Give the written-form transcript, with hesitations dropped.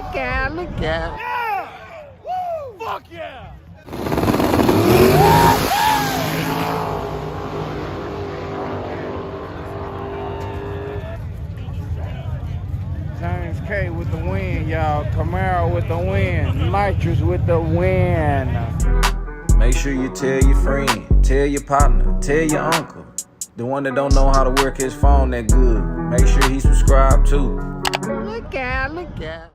Look out, look out. Yeah! Woo! Fuck yeah! James K with the win, y'all. Camaro with the win. Nitrous with the win. Make sure you tell your friend, tell your partner, tell your uncle. The one that don't know how to work his phone that good. Make sure he subscribed too. Look out, look out.